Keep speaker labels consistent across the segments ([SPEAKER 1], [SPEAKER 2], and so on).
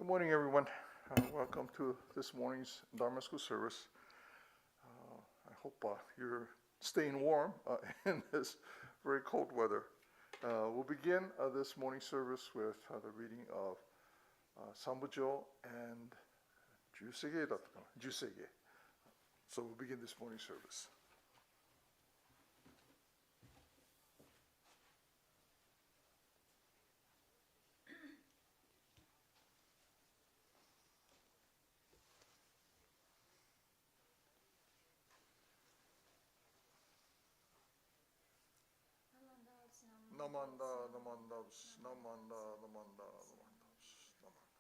[SPEAKER 1] Good morning, everyone. Welcome to this morning's Dharma School service. I hope you're staying warm in this very cold weather. We'll begin this morning's service with the reading of Sambujo and Juseige. So we'll begin this morning's service. Namanda, namandavs, namanda, namanda, namandavs, namanda.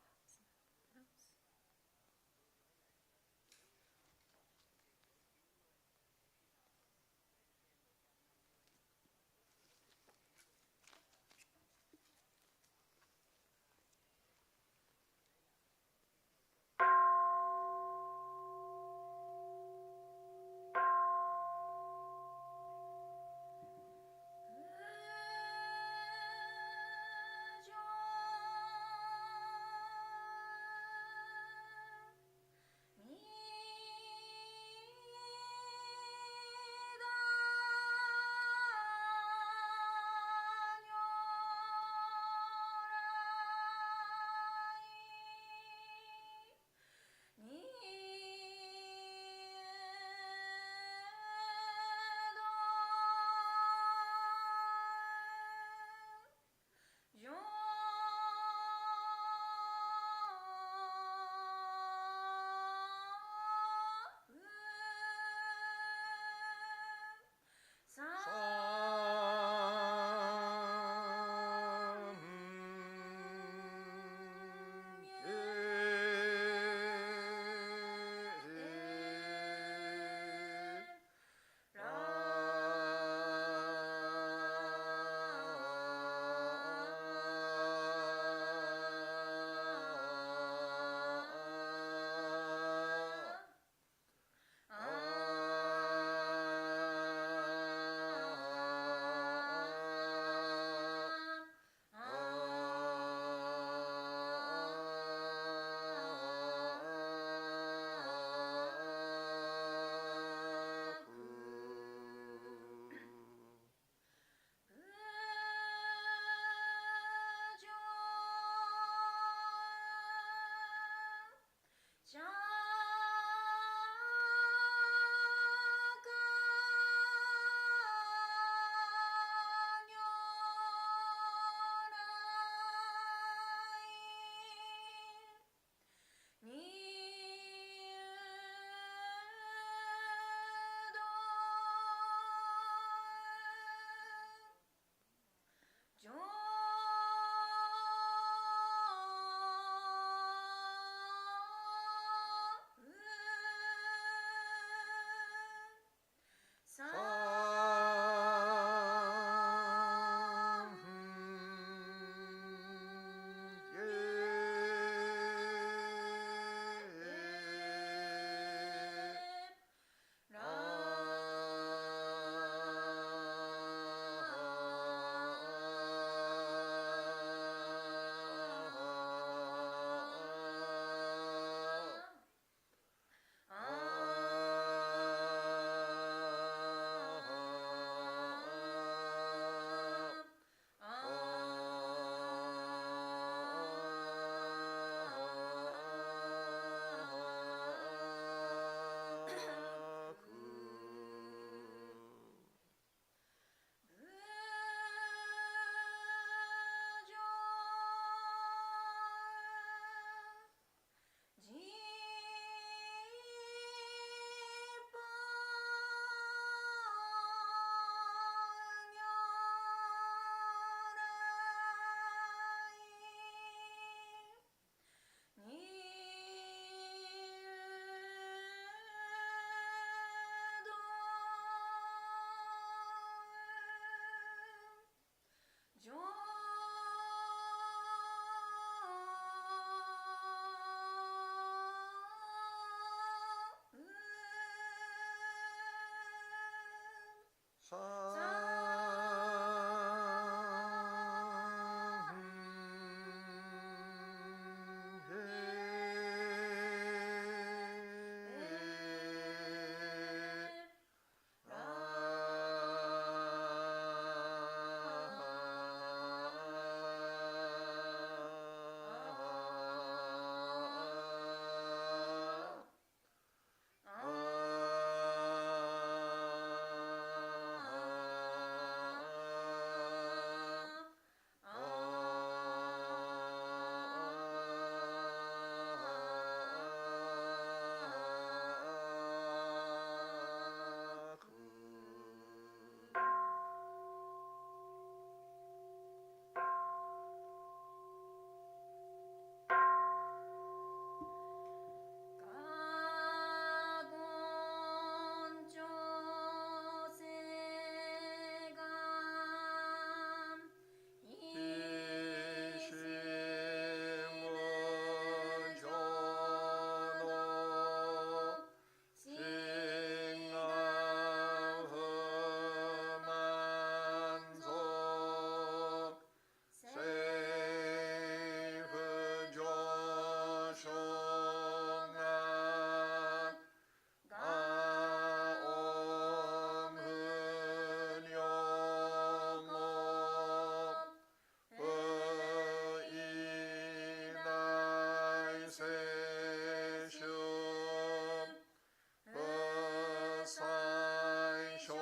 [SPEAKER 1] 사이 쇼빙후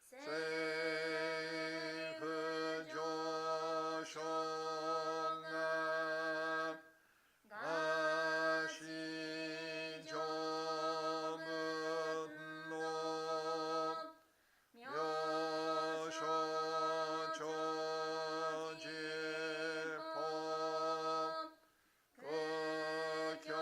[SPEAKER 1] 세이프 조숑아 가시 조문노 묘쇼 조지법 극경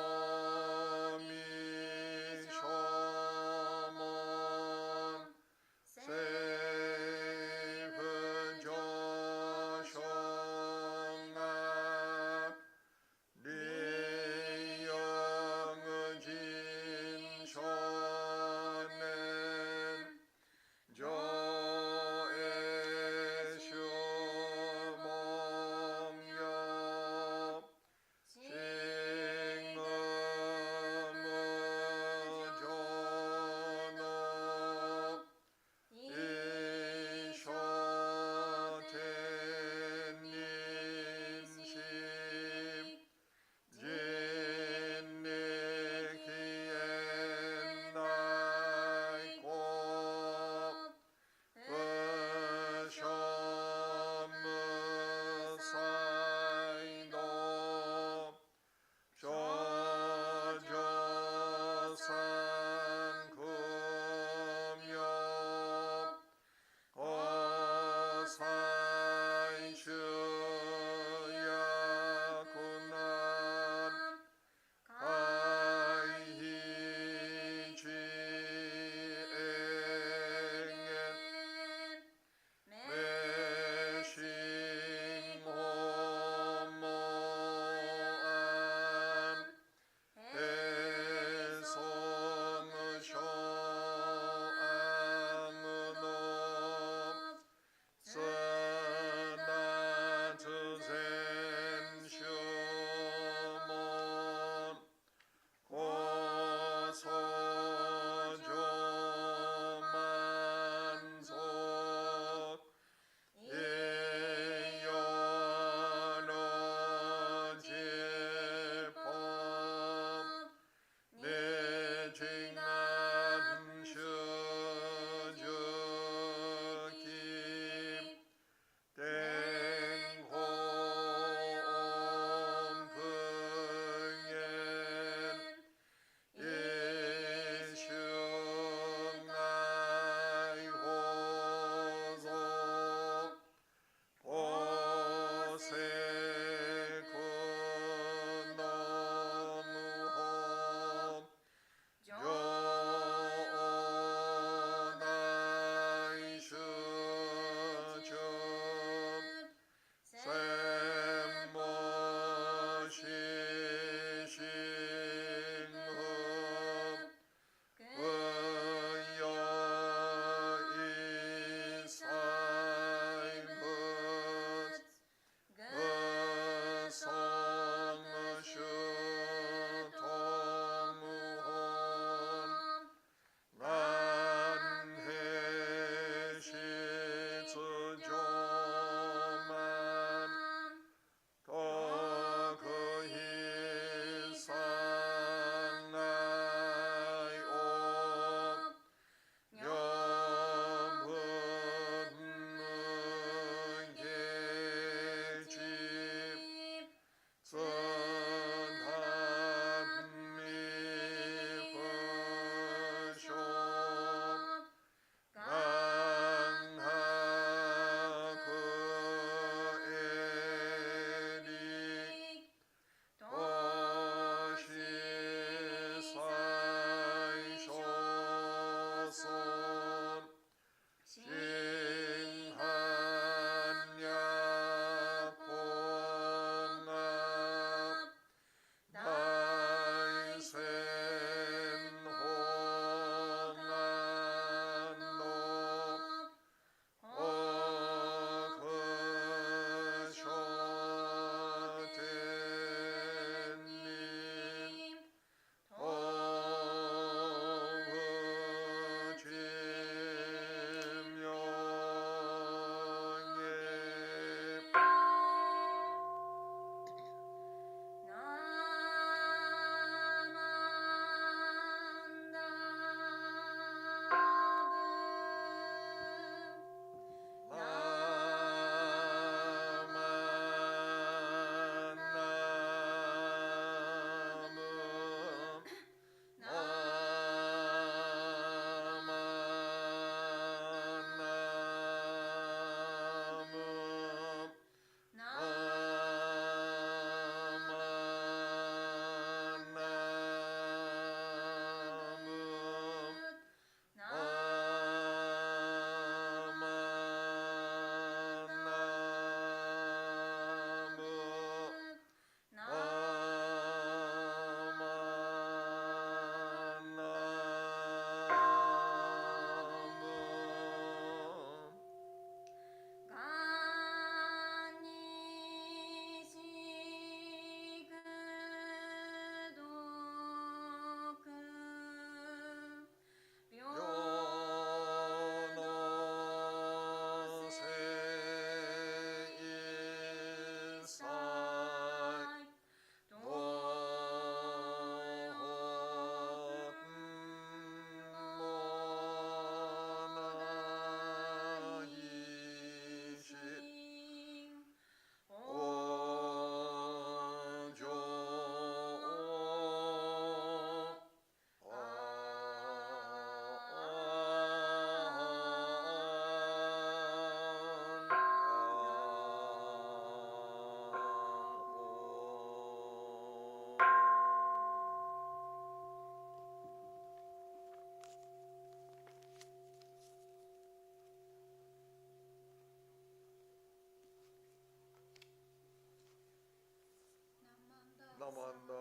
[SPEAKER 1] Namanda,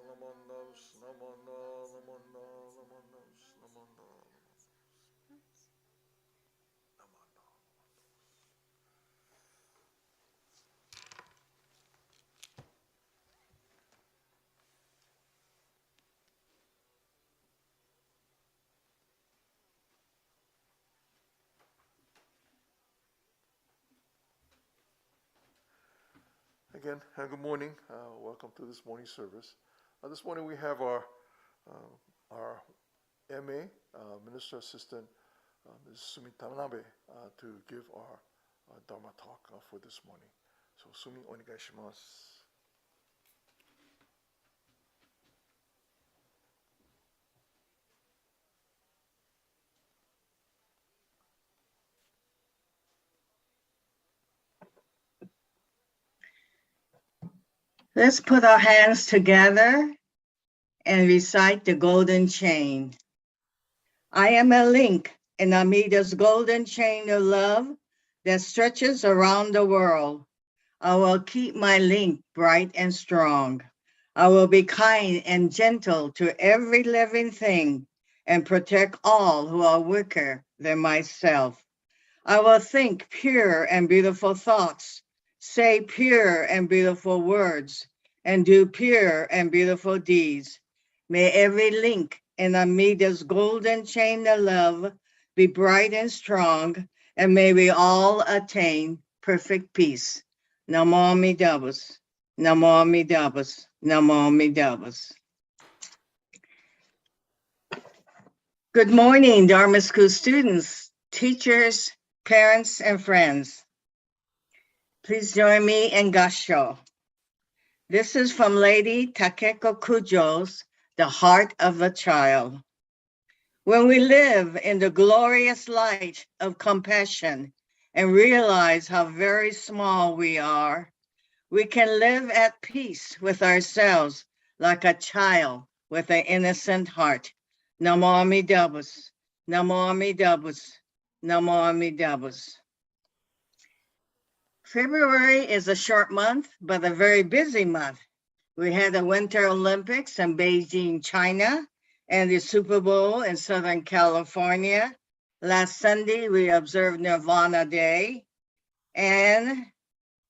[SPEAKER 1] namandos, namanda, namanda, namandos, namanda, namanda. Again, good morning. Welcome to this morning service. This morning we have our MA, Minister Assistant, Ms. Sumi Tanabe, to give our Dharma talk for this morning. So, Sumi, onegai shimasu.
[SPEAKER 2] Let's put our hands together and recite the golden chain. I am a link in Amida's golden chain of love that stretches around the world. I will keep my link bright and strong. I will be kind and gentle to every living thing and protect all who are weaker than myself. I will think pure and beautiful thoughts, say pure and beautiful words, and do pure and beautiful deeds. May every link in Amida's golden chain of love be bright and strong, and may we all attain perfect peace. Namo Amidabus, Namo Amidabus, Namo Amidabus. Good morning, Dharma School students, teachers, parents, and friends. Please join me in Gassho. This is from Lady Takeko Kujo's The Heart of a Child. When we live in the glorious light of compassion and realize how very small we are, we can live at peace with ourselves like a child with an innocent heart. Namo Amidabus, Namo Amidabus, Namo Amidabus. February is a short month, but a very busy month. We had the Winter Olympics in Beijing, China, and the Super Bowl in Southern California. Last Sunday, we observed Nirvana Day, and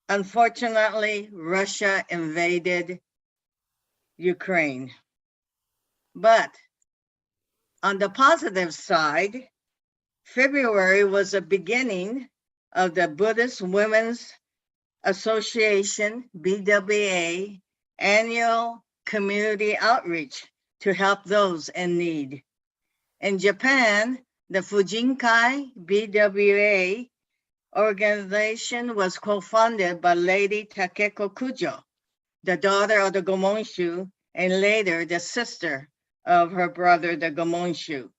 [SPEAKER 2] unfortunately, Russia invaded Ukraine. But on the positive side, February was the beginning of the Buddhist Women's Association, BWA, annual community outreach to help those in need. In Japan, the Fujinkai BWA organization was co-founded by Lady Takeko Kujo, the daughter of the Gomonshu, and later the sister of her brother, the Gomonshu.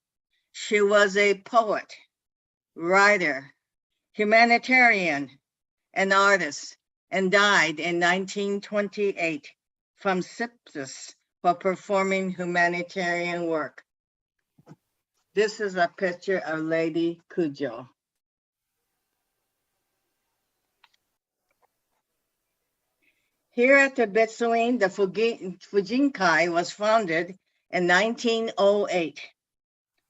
[SPEAKER 2] She was a poet, writer, humanitarian, an artist, and died in 1928 from sepsis while performing humanitarian work. This is a picture of Lady Kujo. Here at the Bestuin, the Fujinkai was founded in 1908.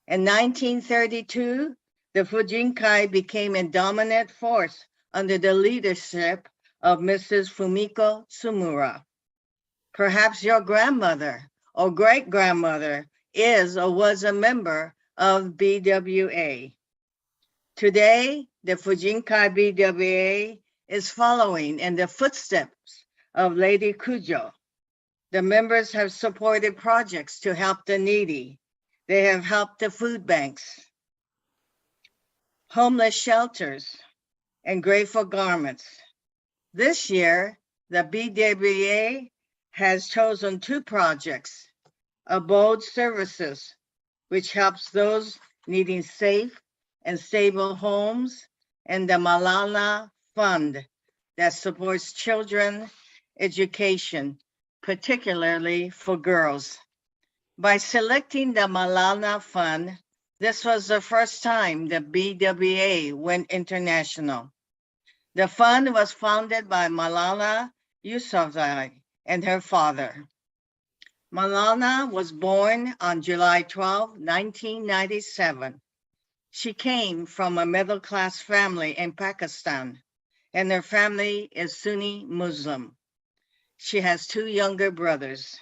[SPEAKER 2] In 1932, the Fujinkai became a dominant force under the leadership of Mrs. Fumiko Tsumura. Perhaps your grandmother or great-grandmother is or was a member of BWA. Today, the Fujinkai BWA is following in the footsteps of Lady Kujo. The members have supported projects to help the needy. They have helped the food banks, homeless shelters, and grateful garments. This year, the BWA has chosen 2 projects: Abode Services, which helps those needing safe and stable homes, and the Malala Fund that supports children education, particularly for girls. By selecting the Malala Fund, this was the first time the BWA went international. The fund was founded by Malala Yousafzai and her father. Malala was born on July 12, 1997. She came from a middle-class family in Pakistan, and her family is Sunni Muslim. She has two younger brothers.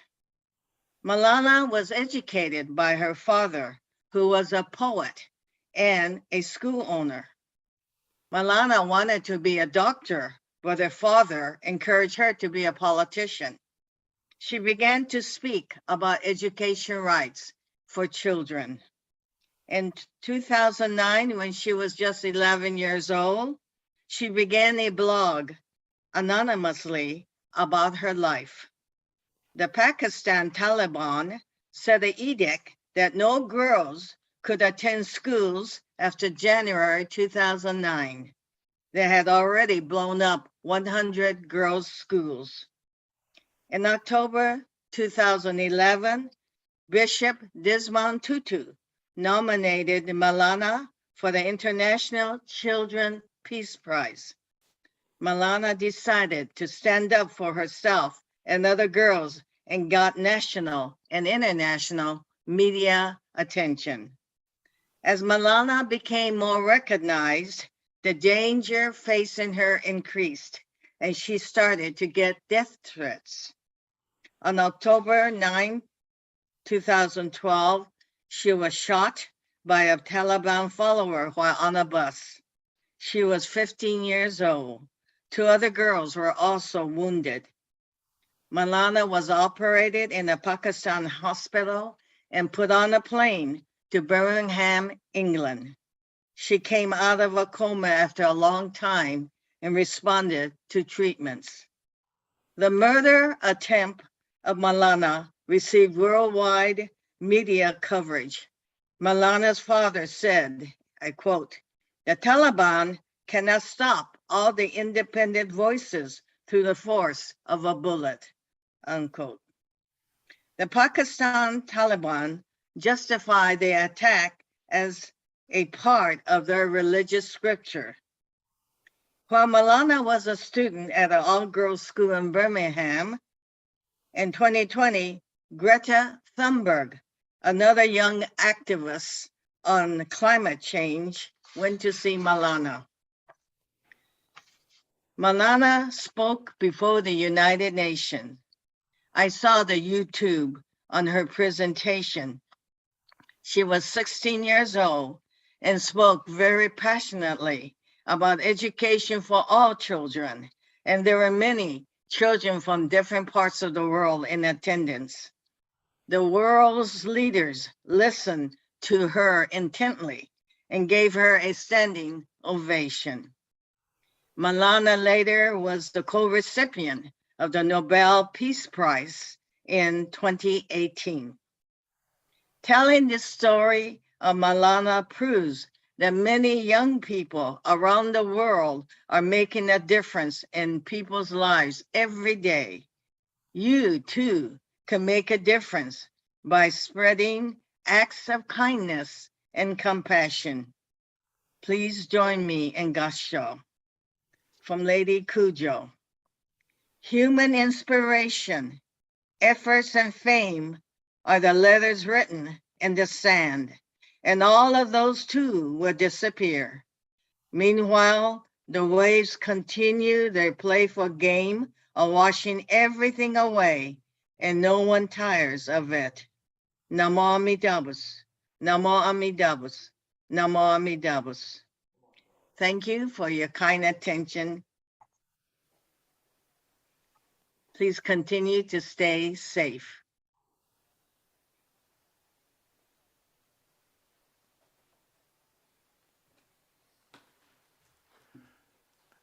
[SPEAKER 2] Malala was educated by her father, who was a poet and a school owner. Malala wanted to be a doctor, but her father encouraged her to be a politician. She began to speak about education rights for children. In 2009, when she was just 11 years old, she began a blog anonymously about her life. The Pakistan Taliban set an edict that no girls could attend schools after January 2009. They had already blown up 100 girls' schools. In October 2011, Bishop Desmond Tutu nominated Malala for the International Children Peace Prize. Malala decided to stand up for herself and other girls and got national and international media attention. As Malala became more recognized, the danger facing her increased, and she started to get death threats. On October 9, 2012, she was shot by a Taliban follower while on a bus. She was 15 years old. Two other girls were also wounded. Malala was operated in a Pakistan hospital and put on a plane to Birmingham, England. She came out of a coma after a long time and responded to treatments. The murder attempt of Malala received worldwide media coverage. Malala's father said, I quote, "The Taliban cannot stop all the independent voices through the force of a bullet," unquote. The Pakistan Taliban justified the attack as a part of their religious scripture. While Malala was a student at an all-girls school in Birmingham, in 2020, Greta Thunberg, another young activist on climate change, went to see Malala. Malala spoke before the United Nations. I saw the YouTube on her presentation. She was 16 years old and spoke very passionately about education for all children, and there were many children from different parts of the world in attendance. The world's leaders listened to her intently and gave her a standing ovation. Malala later was the co-recipient of the Nobel Peace Prize in 2018. Telling this story of Malala proves that many young people around the world are making a difference in people's lives every day. You too can make a difference by spreading acts of kindness and compassion. Please join me in Gassho. From Lady Kujo. Human inspiration, efforts, and fame are the letters written in the sand, and all of those too will disappear. Meanwhile, the waves continue their playful game of washing everything away, and no one tires of it. Namo Amidabus, Namo Amidabus, Namo Amidabus. Thank you for your kind attention. Please continue to stay safe.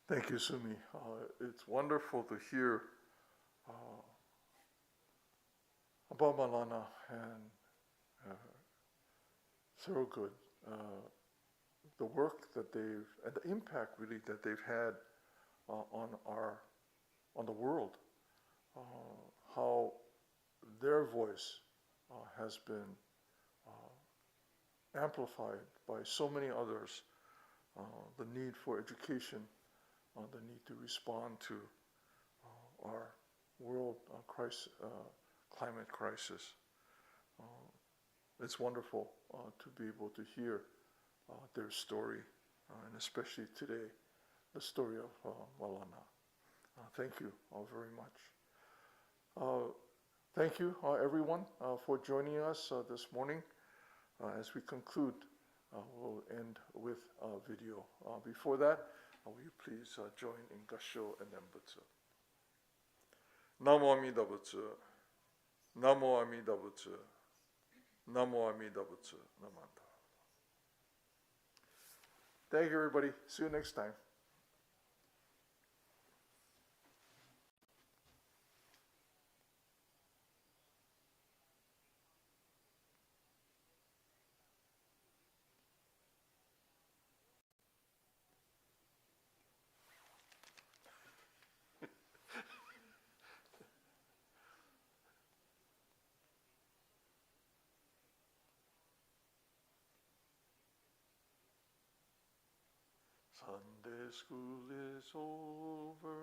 [SPEAKER 1] Thank you, Sumi. It's wonderful to hear about Malala and Thurgood, the work that they've, and the impact really that they've had on the world, how their voice has been amplified by so many others, the need for education, the need to respond to our world climate crisis. It's wonderful to be able to hear their story, and especially today, the story of Malana. Thank you all very much. Thank you, everyone, for joining us this morning. As we conclude, we'll end with a video. Before that, will you please join in Gassho and Nembutsu. Namo Amida Butsu. Namo Amida Butsu. Namo Amida Butsu. Namanda. Thank you, everybody. See you next time. Sunday school is over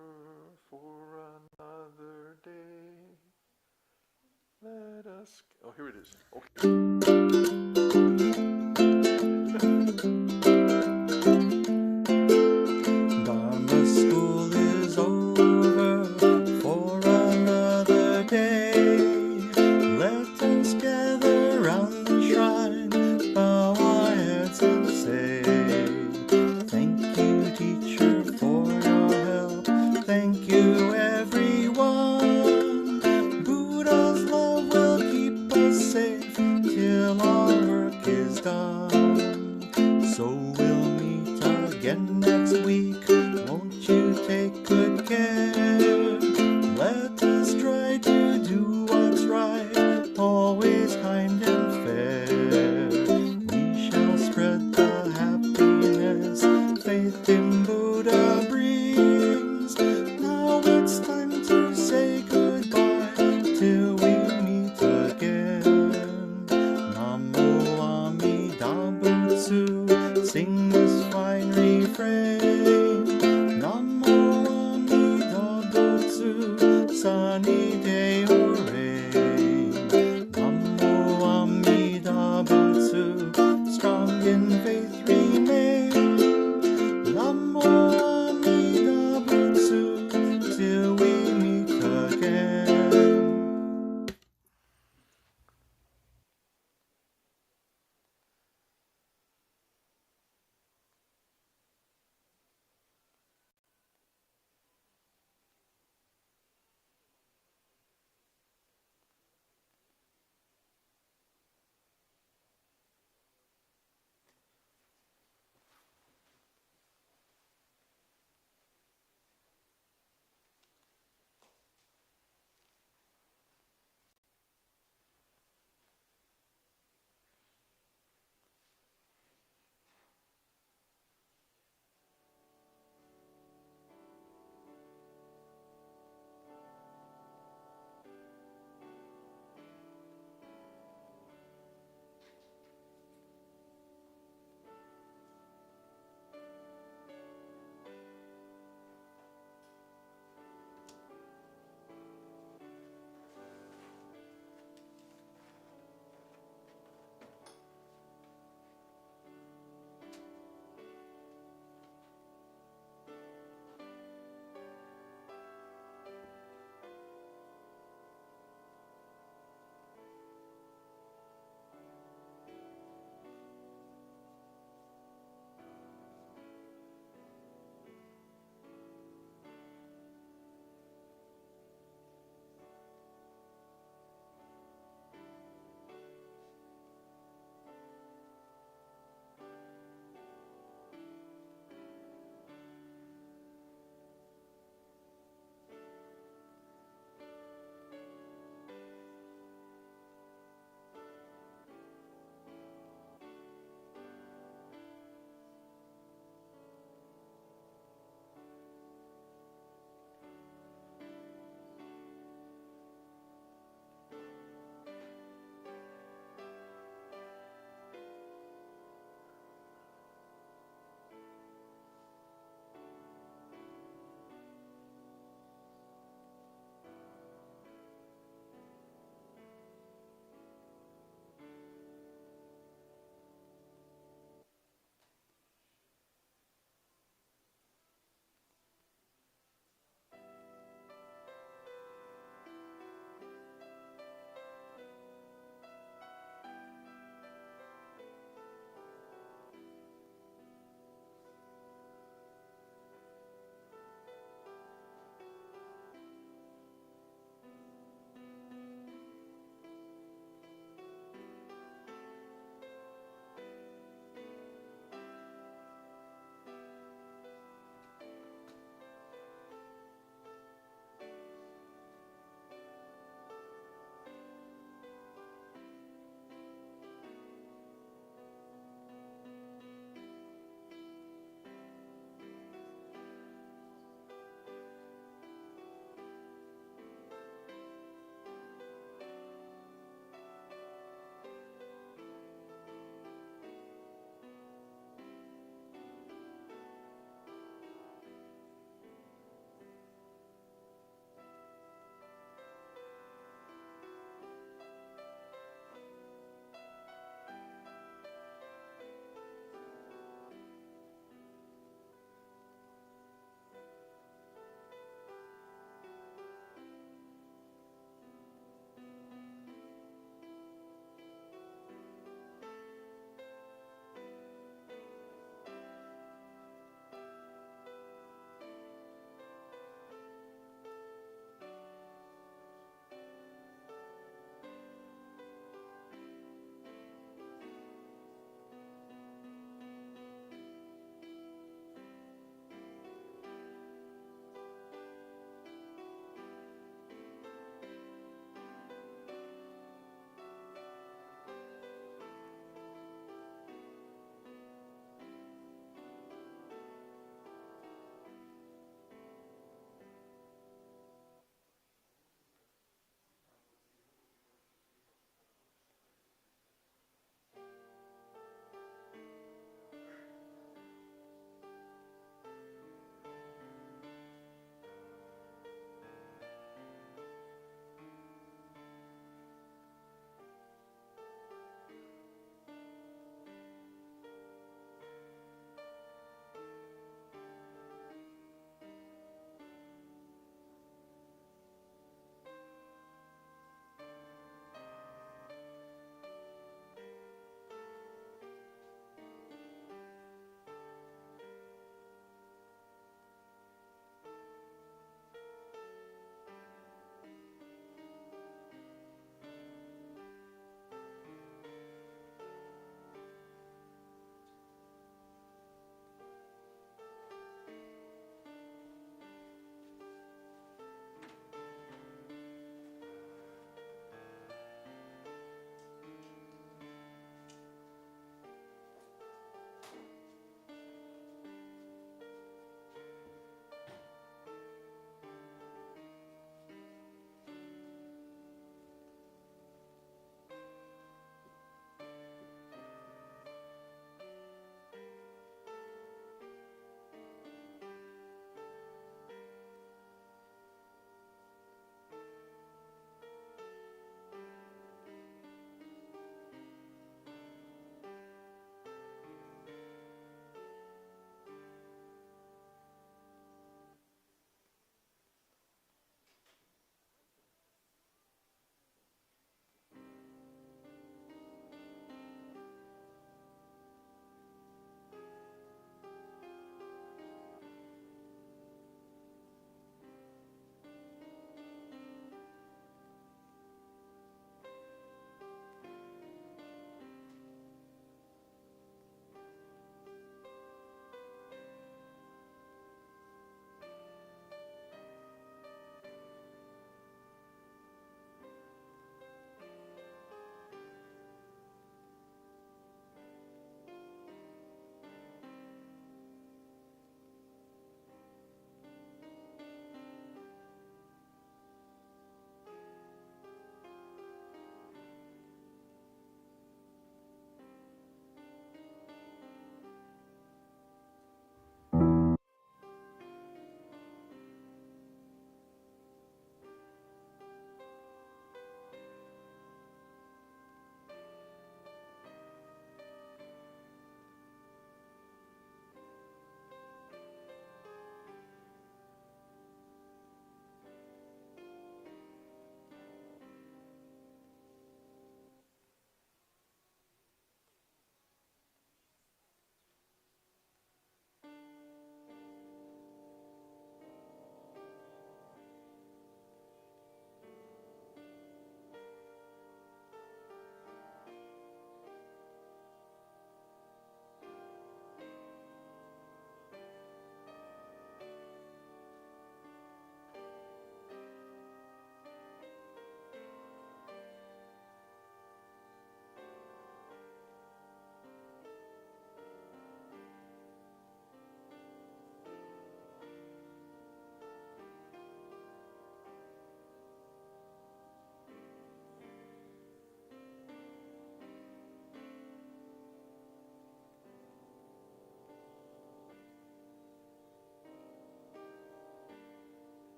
[SPEAKER 1] for another day. Let us... Oh, here it is. Okay.
[SPEAKER 3] Dharma school is over for another day. Let us gather round the shrine, bow our heads and say, thank you, teacher, for your help. Thank you, everyone. Buddha's love will keep us safe till our work is done. So we'll meet again next week. Won't you take good care? Let us try to do what's right, always kind and fair. We shall spread the happiness faith in Buddha brings. Now it's time to say goodbye till we meet again. Namo Amida Butsu, sing this fine refrain. Namo Amida Butsu, sunny day hooray. Namo Amida Butsu.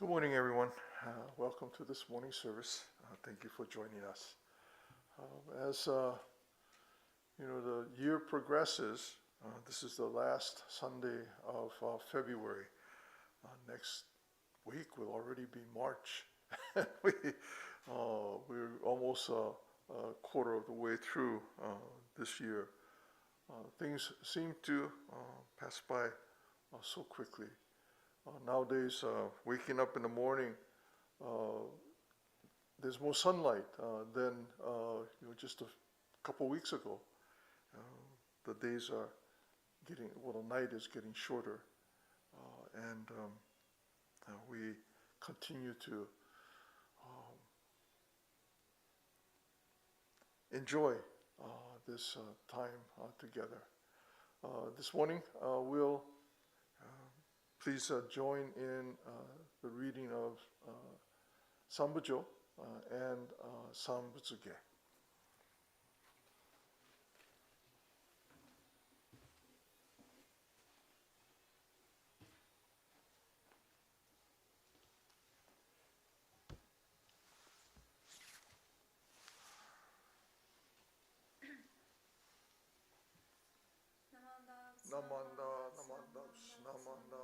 [SPEAKER 1] Good morning, everyone. Welcome to this morning service. Thank you for joining us. As the year progresses, this is the last Sunday of February. Next week will already be March. We're almost a quarter of the way through this year. Things seem to pass by so quickly. Nowadays, waking up in the morning, there's more sunlight than just a couple weeks ago. The days are the night is getting shorter, and we continue to enjoy this time together. This morning, we'll please join in the reading of Sambujo and Sanbutsuge. Namanda, namanda, namanda, namanda.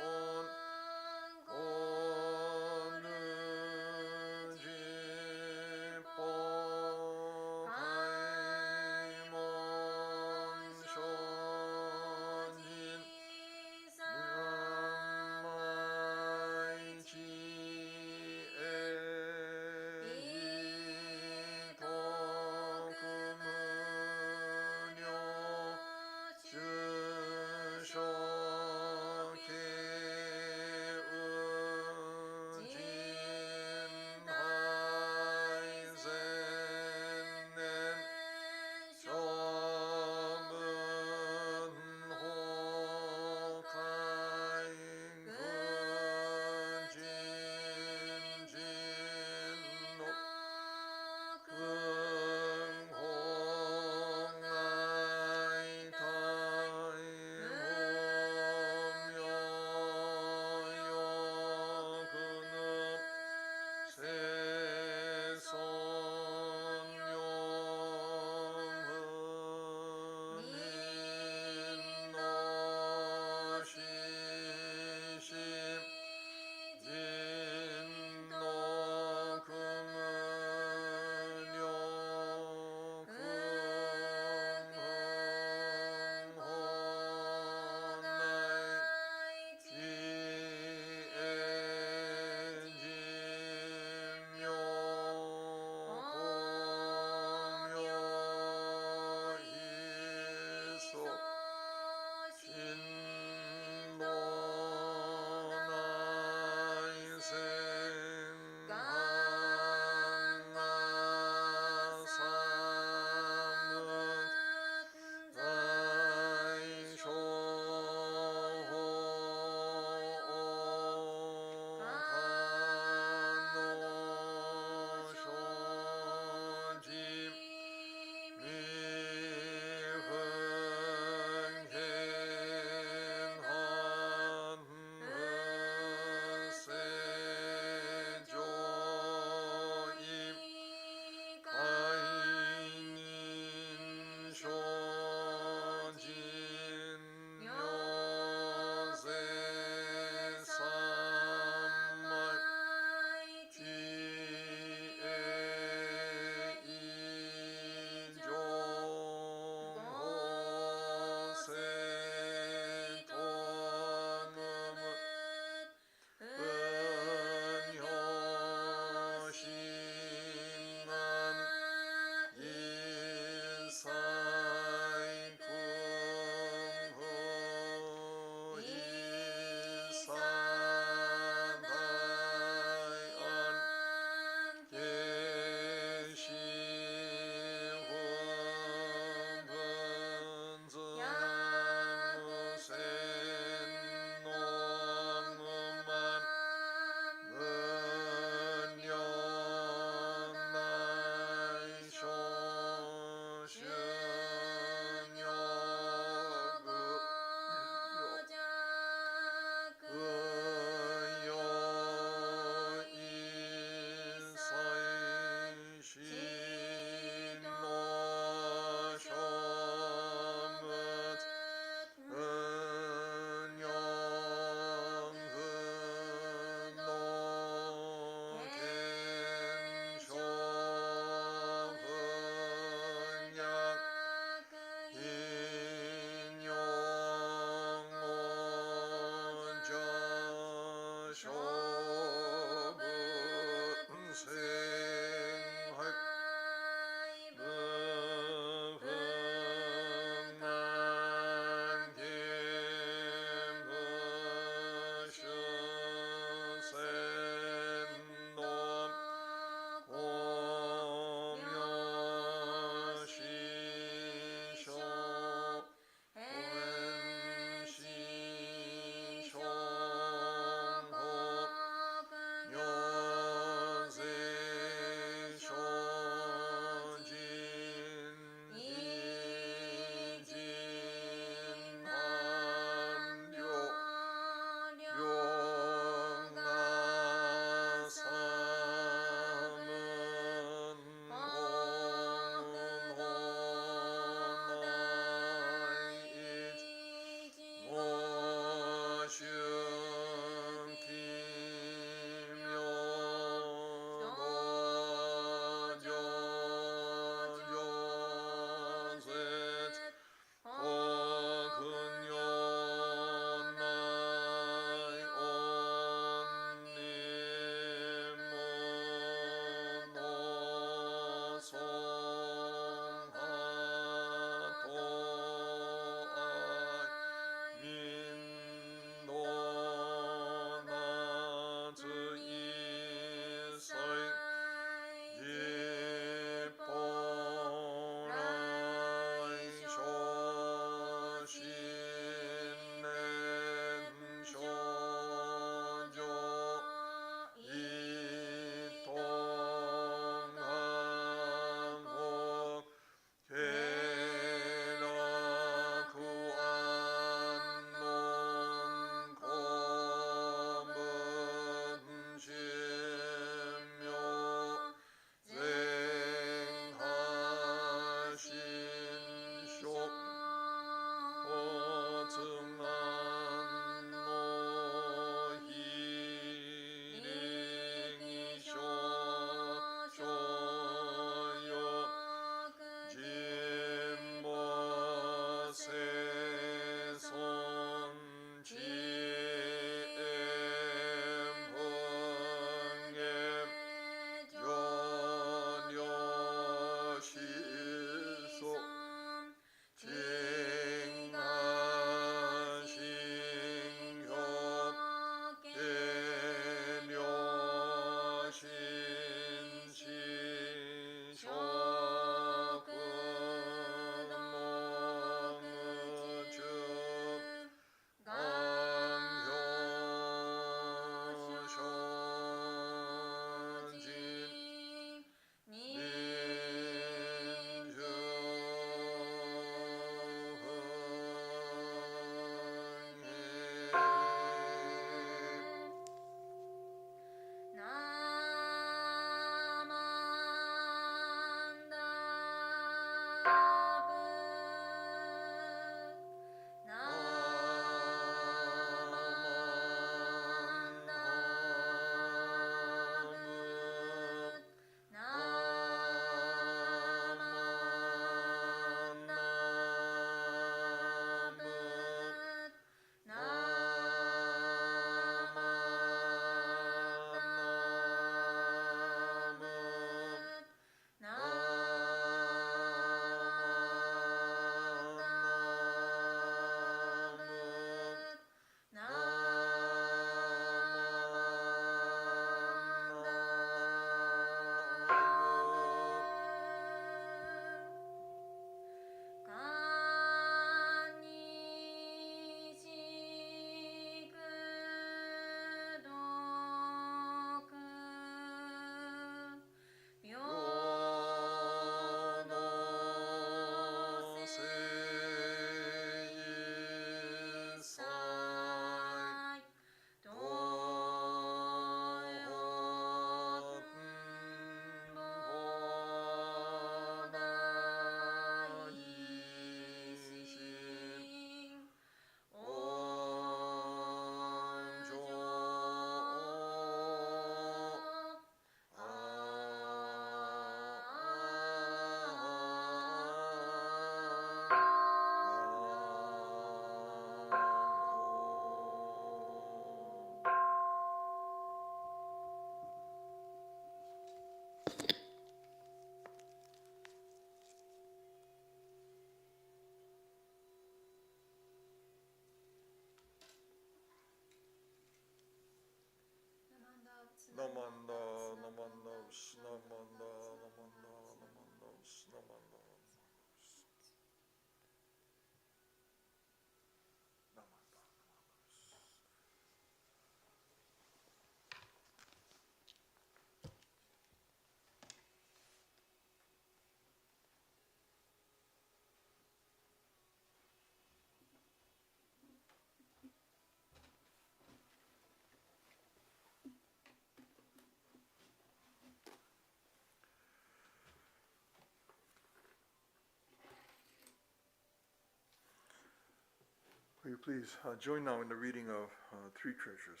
[SPEAKER 1] Will you please join now in the reading of Three Treasures.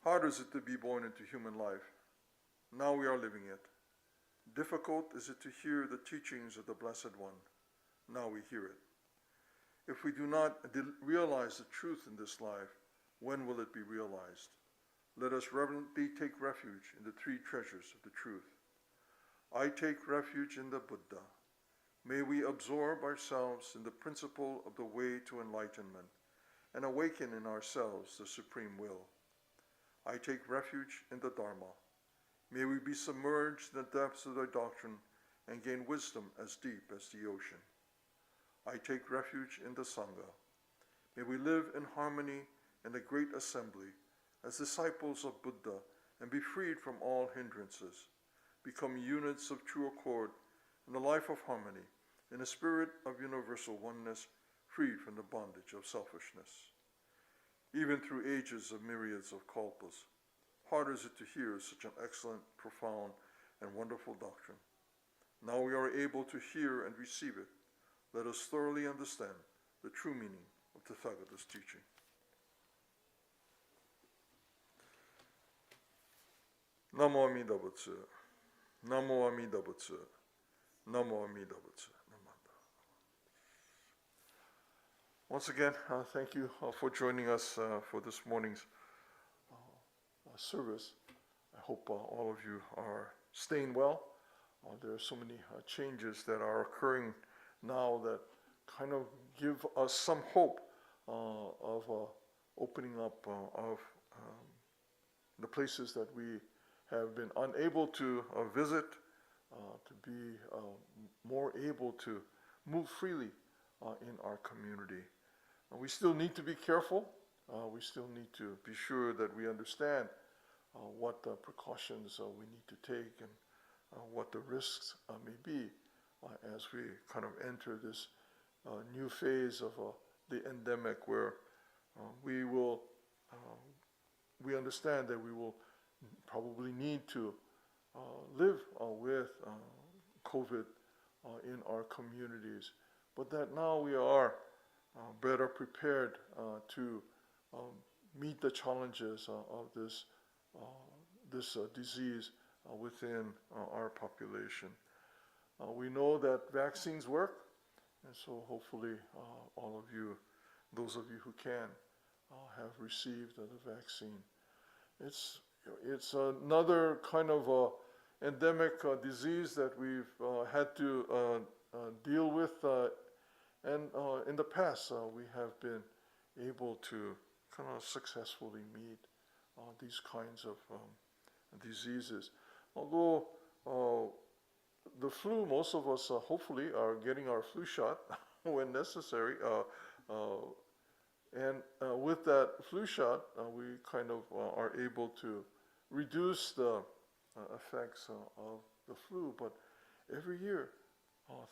[SPEAKER 1] Hard is it to be born into human life. Now we are living it. Difficult is it to hear the teachings of the Blessed One. Now we hear it. If we do not realize the truth in this life, when will it be realized? Let us reverently take refuge in the three treasures of the truth. I take refuge in the Buddha. May we absorb ourselves in the principle of the way to enlightenment and awaken in ourselves the supreme will. I take refuge in the Dharma. May we be submerged in the depths of their doctrine and gain wisdom as deep as the ocean. I take refuge in the Sangha. May we live in harmony in the great assembly as disciples of Buddha and be freed from all hindrances, become units of true accord in the life of harmony, in a spirit of universal oneness, freed from the bondage of selfishness. Even through ages of myriads of kalpas, hard is it to hear such an excellent, profound, and wonderful doctrine. Now we are able to hear and receive it. Let us thoroughly understand the true meaning of Tathagata's teaching. Namo Amida Butsu. Namo Amida Butsu. Namo Amida Butsu. Once again, thank you for joining us for this morning's service. I hope all of you are staying well. There are so many changes that are occurring now that kind of give us some hope of opening up of the places that we have been unable to visit, to be more able to move freely in our community. We still need to be careful. We still need to be sure that we understand what precautions we need to take and what the risks may be as we kind of enter this new phase of the endemic, where we understand that we will probably need to live with COVID in our communities, but that now we are better prepared to meet the challenges of this disease within our population. We know that vaccines work, and so hopefully all of you, those of you who can, have received the vaccine. It's another kind of endemic disease that we've had to deal with, and in the past we have been able to kind of successfully meet these kinds of diseases. Although the flu, most of us hopefully are getting our flu shot when necessary, and with that flu shot, we kind of are able to reduce the effects of the flu. But every year,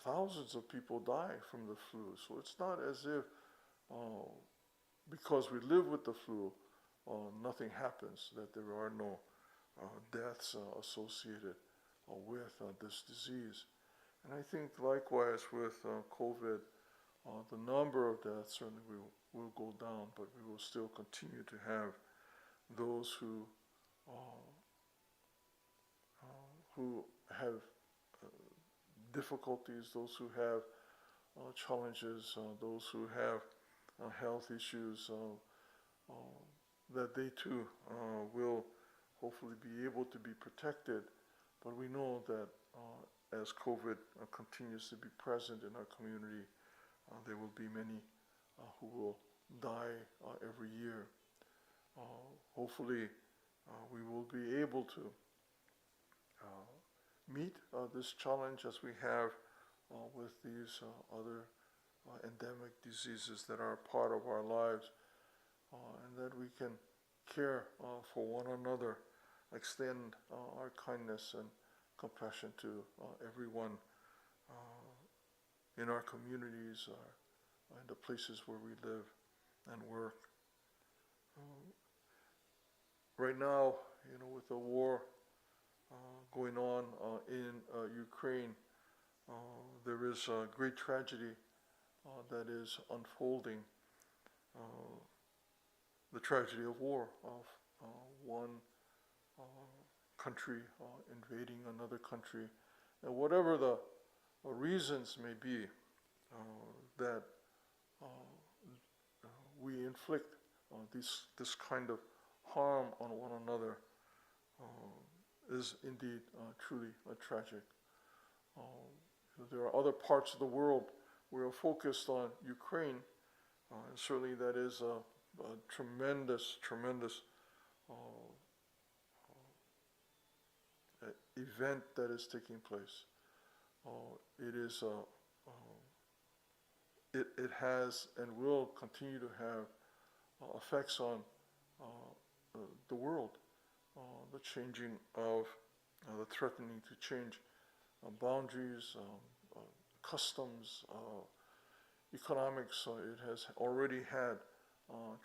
[SPEAKER 1] thousands of people die from the flu. So it's not as if because we live with the flu, nothing happens, that there are no deaths associated with this disease. And I think likewise with COVID, the number of deaths certainly will go down, but we will still continue to have those who have difficulties, those who have challenges, those who have health issues, that they too will hopefully be able to be protected. But we know that as COVID continues to be present in our community, there will be many who will die every year. Hopefully we will be able to meet this challenge as we have with these other endemic diseases that are part of our lives, and that we can care for one another, extend our kindness and compassion to everyone in our communities, in the places where we live and work. Right now, with the war going on in Ukraine, there is a great tragedy that is unfolding. The tragedy of war, of one country invading another country, and whatever the reasons may be that we inflict this kind of harm on one another is indeed truly tragic. There are other parts of the world we are focused on Ukraine, and certainly that is a tremendous event that is taking place. It has and will continue to have effects on the world, the changing of, the threatening to change boundaries, customs, economics. It has already had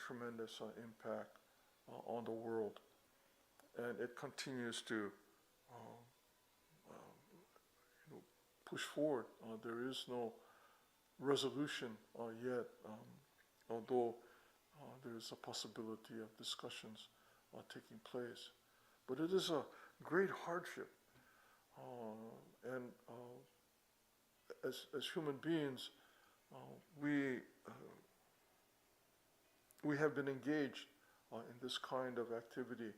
[SPEAKER 1] tremendous impact on the world, and it continues to push forward. There is no resolution yet, although there is a possibility of discussions taking place. But it is a great hardship, and as human beings, we have been engaged in this kind of activity.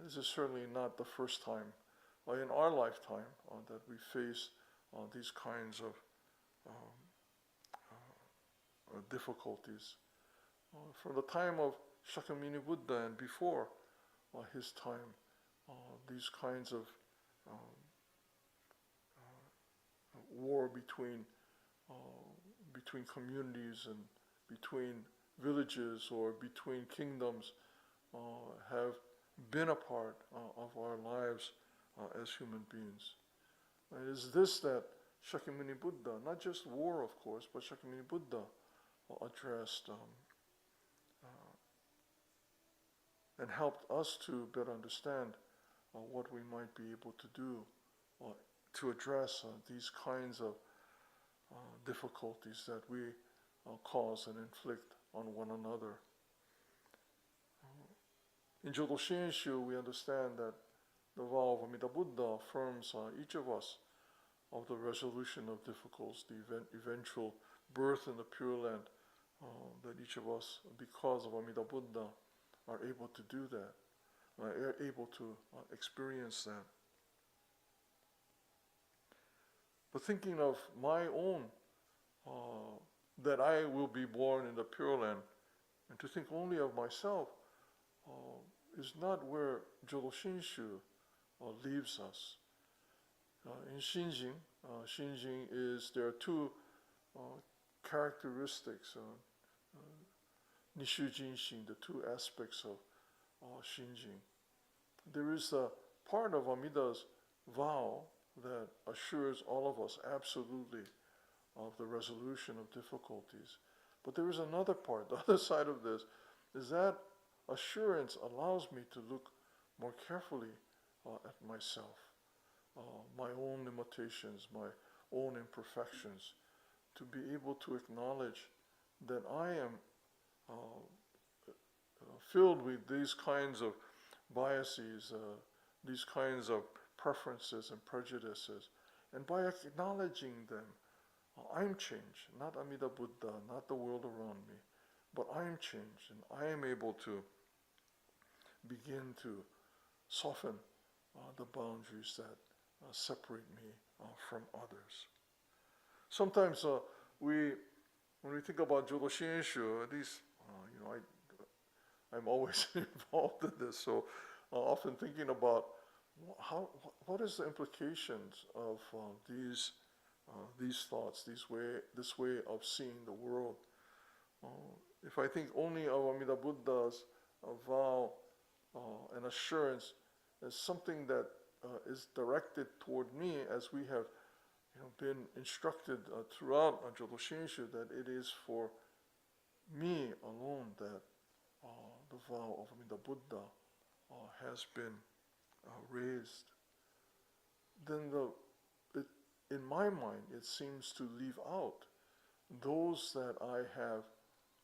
[SPEAKER 1] This is certainly not the first time in our lifetime that we face these kinds of difficulties. From the time of Shakyamuni Buddha and before his time, these kinds of war between communities and between villages or between kingdoms have been a part of our lives as human beings. And it is this that Shakyamuni Buddha, not just war of course, but Shakyamuni Buddha addressed and helped us to better understand what we might be able to do to address these kinds of difficulties that we cause and inflict on one another. In Jodo Shinshu, we understand that the vow of Amida Buddha affirms each of us of the resolution of difficulties, the eventual birth in the Pure Land, that each of us, because of Amida Buddha, are able to do that, are able to experience that. But thinking of my own, that I will be born in the Pure Land, and to think only of myself, is not where Jodo Shinshu leaves us. In Shinjin, there are two characteristics, Nishu Jinshin, the two aspects of Shinjin. There is a part of Amida's vow that assures all of us absolutely of the resolution of difficulties. But there is another part, the other side of this, is that assurance allows me to look more carefully at myself, my own limitations, my own imperfections, to be able to acknowledge that I am filled with these kinds of biases, these kinds of preferences and prejudices. And by acknowledging them, I'm changed, not Amida Buddha, not the world around me, but I'm changed, and I am able to begin to soften the boundaries that separate me from others. Sometimes when we think about Jodo Shinshu, at least I'm always involved in this, so often thinking about what is the implications of these thoughts, this way of seeing the world. If I think only of Amida Buddha's vow and assurance as something that is directed toward me, as we have been instructed throughout Jodo Shinshu, that it is for me alone that the vow of Amida Buddha has been raised, then in my mind it seems to leave out those that I have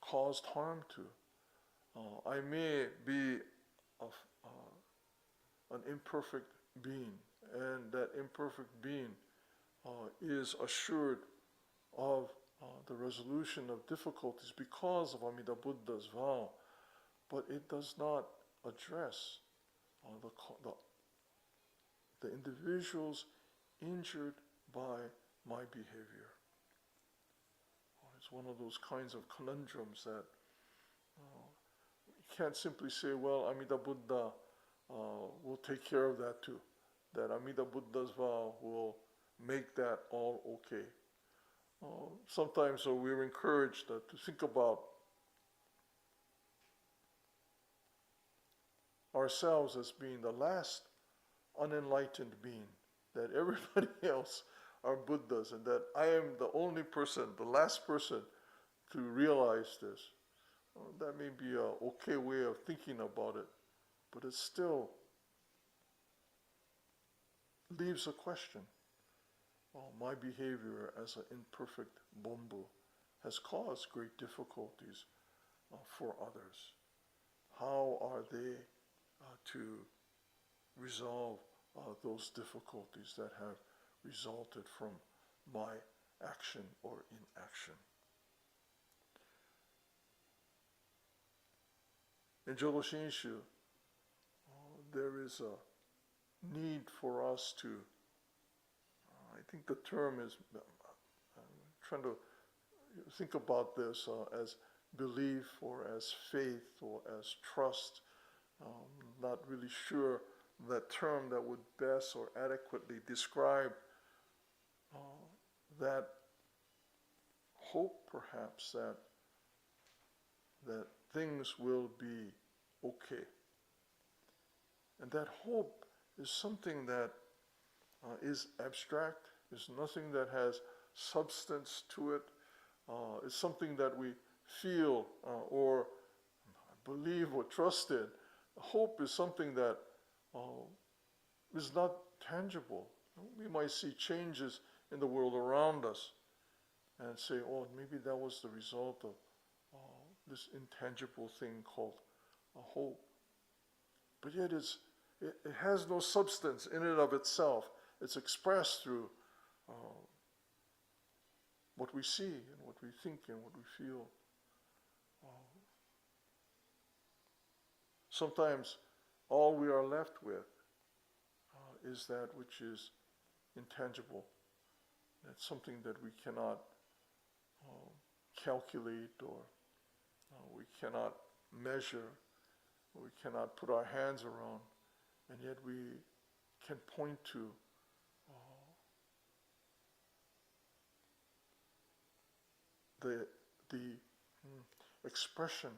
[SPEAKER 1] caused harm to. I may be an imperfect being, and that imperfect being is assured of the resolution of difficulties because of Amida Buddha's vow, but it does not address the individuals injured by my behavior. It's one of those kinds of conundrums that you can't simply say, well, Amida Buddha will take care of that too. That Amida Buddha's vow will make that all okay. Sometimes we're encouraged to think about ourselves as being the last unenlightened being, that everybody else are Buddhas, and that I am the only person, the last person to realize this. That may be an okay way of thinking about it, but it still leaves a question. My behavior as an imperfect Bombu has caused great difficulties for others. How are they to resolve those difficulties that have resulted from my action or inaction? In Jodo Shinshu, there is a need for us to, I think the term is, I'm trying to think about this as belief or as faith or as trust. Not really sure that term that would best or adequately describe that hope, perhaps, that things will be okay. And that hope is something that is abstract, is nothing that has substance to it. It's something that we feel or believe or trust in. Hope is something that is not tangible. We might see changes in the world around us and say, oh, maybe that was the result of this intangible thing called hope. But yet it has no substance in and of itself. It's expressed through what we see and what we think and what we feel. Sometimes all we are left with is that which is intangible. It's something that we cannot calculate or we cannot measure, or we cannot put our hands around, and yet we can point to the expression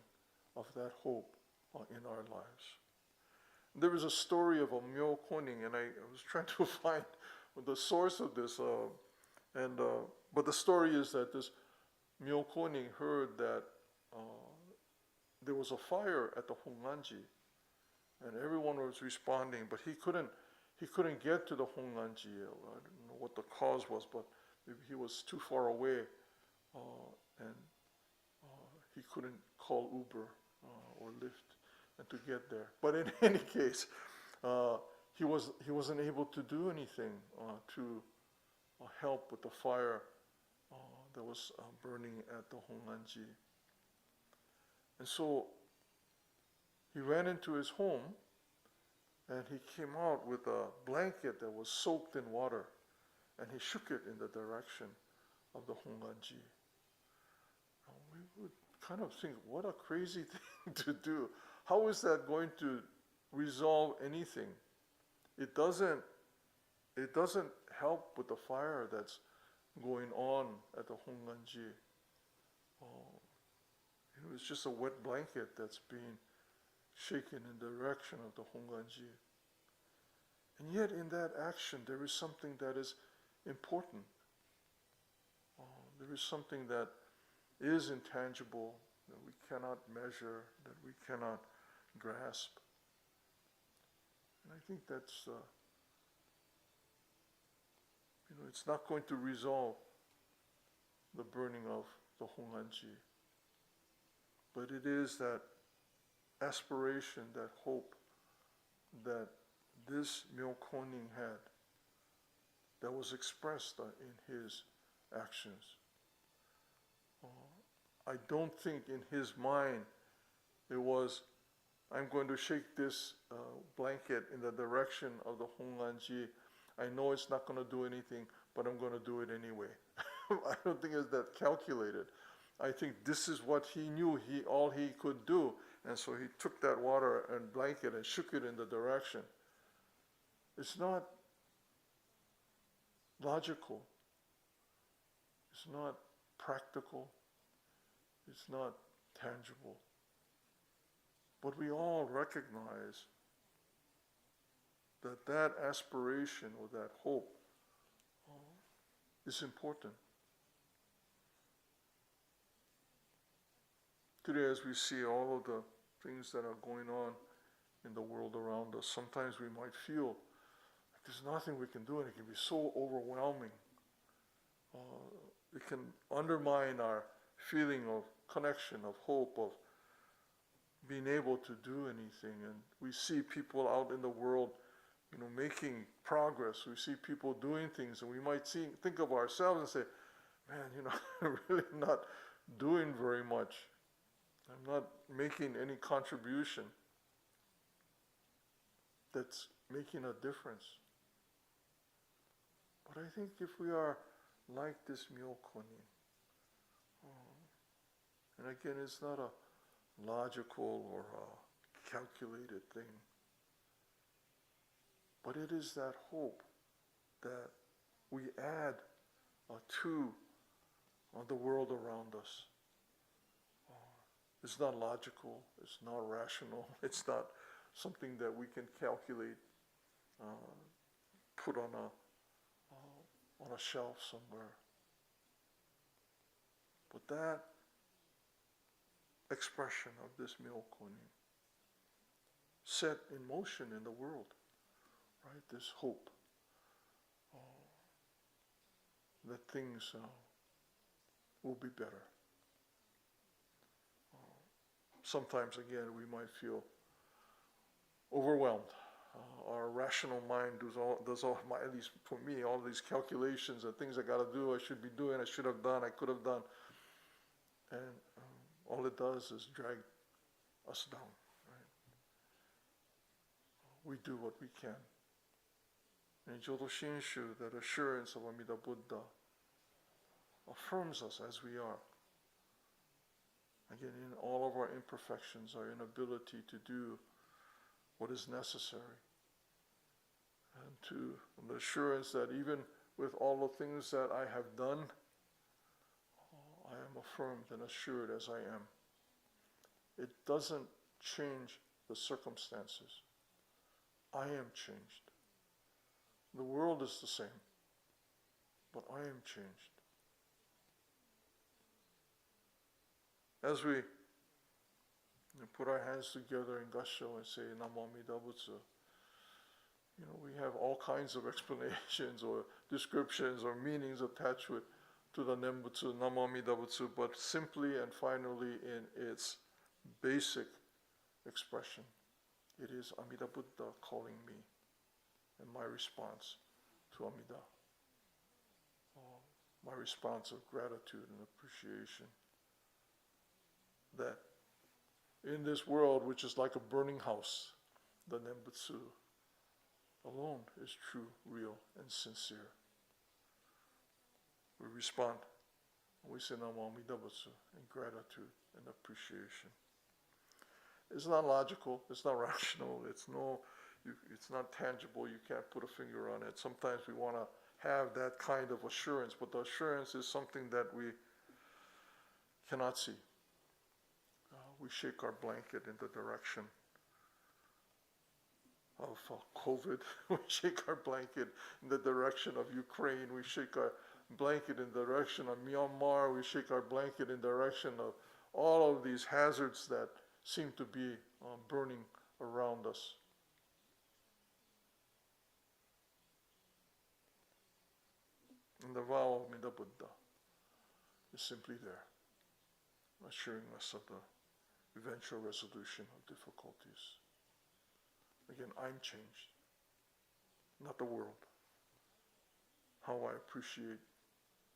[SPEAKER 1] of that hope in our lives. There is a story of a Myo Koning, and I was trying to find the source of this, but the story is that this Myo Koning heard that there was a fire at the Honganji, and everyone was responding, but he couldn't get to the Honganji. I don't know what the cause was, but maybe he was too far away, and he couldn't call Uber or Lyft and to get there. But in any case, he wasn't able to do anything to help with the fire that was burning at the Honganji. And so he ran into his home, and he came out with a blanket that was soaked in water, and he shook it in the direction of the Honganji. We would kind of think, what a crazy thing to do. How is that going to resolve anything. It doesn't help with the fire that's going on at the Honganji. It's just a wet blanket that's being shaken in the direction of the Honganji. And yet in that action there is something that is important. There is something that is intangible, that we cannot measure, that we cannot grasp. And I think that's, it's not going to resolve the burning of the Honganji. But it is that aspiration, that hope that this Myokonin had that was expressed in his actions. I don't think in his mind it was, I'm going to shake this blanket in the direction of the Honganji. I know it's not going to do anything, but I'm going to do it anyway. I don't think it's that calculated. I think this is what he knew, all he could do. And so he took that water and blanket and shook it in the direction. It's not logical. It's not practical. It's not tangible. But we all recognize that that aspiration or that hope is important. Today, as we see all of the things that are going on in the world around us, sometimes we might feel like there's nothing we can do, and it can be so overwhelming. It can undermine our feeling of connection, of hope, of being able to do anything. And we see people out in the world, making progress. We see people doing things, and we might think of ourselves and say, man, I'm really not doing very much. I'm not making any contribution that's making a difference. But I think if we are like this Myokonin, and again, it's not a logical or a calculated thing, but it is that hope that we add to the world around us. It's not logical, it's not rational, it's not something that we can calculate, put on a shelf somewhere. But that expression of this Myokonin set in motion in the world, right? This hope that things will be better. Sometimes, again, we might feel overwhelmed. Our rational mind does all, at least for me, all these calculations and things I got to do, I should be doing, I should have done, I could have done. And all it does is drag us down. Right? We do what we can. And Jodo Shinshu, that assurance of Amida Buddha, affirms us as we are. Again, in all of our imperfections, our inability to do what is necessary. And to the assurance that even with all the things that I have done, I am affirmed and assured as I am. It doesn't change the circumstances. I am changed. The world is the same, but I am changed. As we put our hands together in Gassho and say Namo Amida Butsu, we have all kinds of explanations or descriptions or meanings attached to the Nembutsu, Namo Amida Butsu, but simply and finally in its basic expression, it is Amida Buddha calling me and my response to Amida, my response of gratitude and appreciation. That in this world, which is like a burning house, the Nembutsu alone is true, real, and sincere. We respond, and we say Namo Amida Butsu in gratitude and appreciation. It's not logical. It's not rational. It's not tangible. You can't put a finger on it. Sometimes we want to have that kind of assurance, but the assurance is something that we cannot see. We shake our blanket in the direction of COVID. We shake our blanket in the direction of Ukraine. We shake our blanket in the direction of Myanmar. We shake our blanket in the direction of all of these hazards that seem to be burning around us. And the vow of Mida Buddha is simply there, assuring us of the eventual resolution of difficulties. Again, I'm changed, not the world. How I appreciate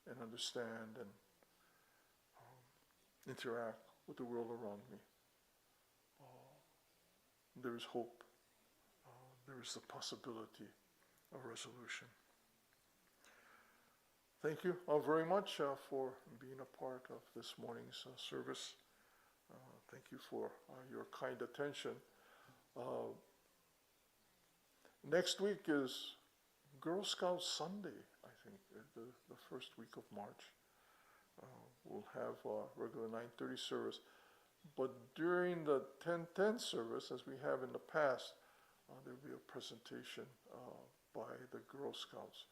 [SPEAKER 1] and understand and interact with the world around me. There is hope. There is the possibility of resolution. Thank you all very much for being a part of this morning's service. Thank you for your kind attention. Next week is Girl Scout Sunday, I think, the first week of March. We'll have a regular 9:30 service. But during the 10:10 service, as we have in the past, there will be a presentation by the Girl Scouts.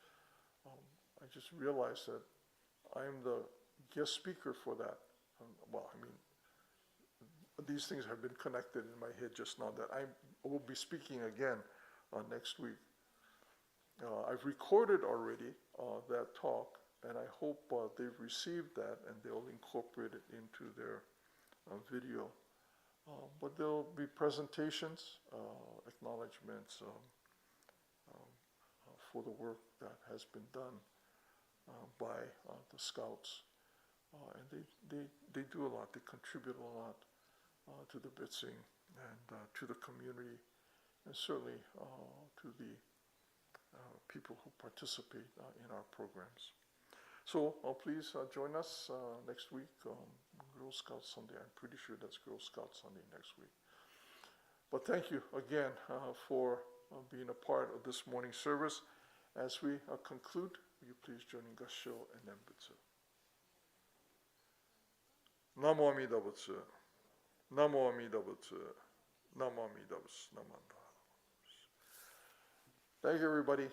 [SPEAKER 1] I just realized that I'm the guest speaker for that. These things have been connected in my head just now, that I will be speaking again next week. I've recorded already that talk, and I hope they've received that and they'll incorporate it into their video. But there'll be presentations, acknowledgments for the work that has been done by the Scouts. And they do a lot, they contribute a lot to the Bitsing and to the community, and certainly to the people who participate in our programs. So please join us next week, Girl Scout Sunday. I'm pretty sure that's Girl Scout Sunday next week. But thank you again for being a part of this morning's service. As we conclude, will you please join in Gassho and Nembutsu. Namo Amida Butsu. Namo Amida Butsu. Namo Amida Butsu. Namanda. Thank you, everybody.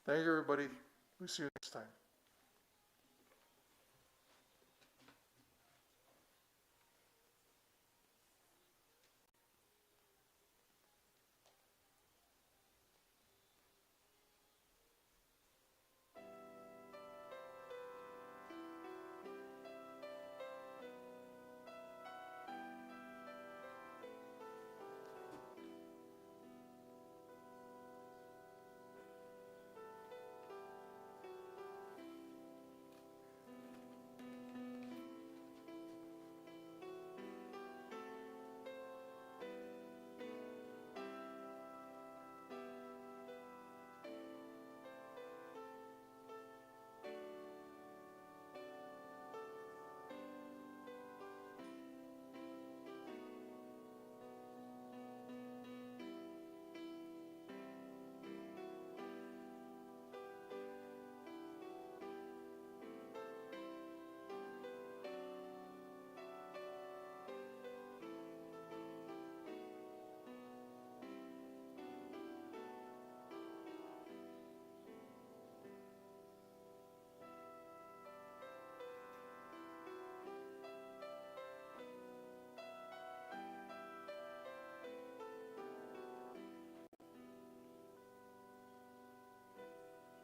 [SPEAKER 1] Thank you, everybody. We'll see you next time.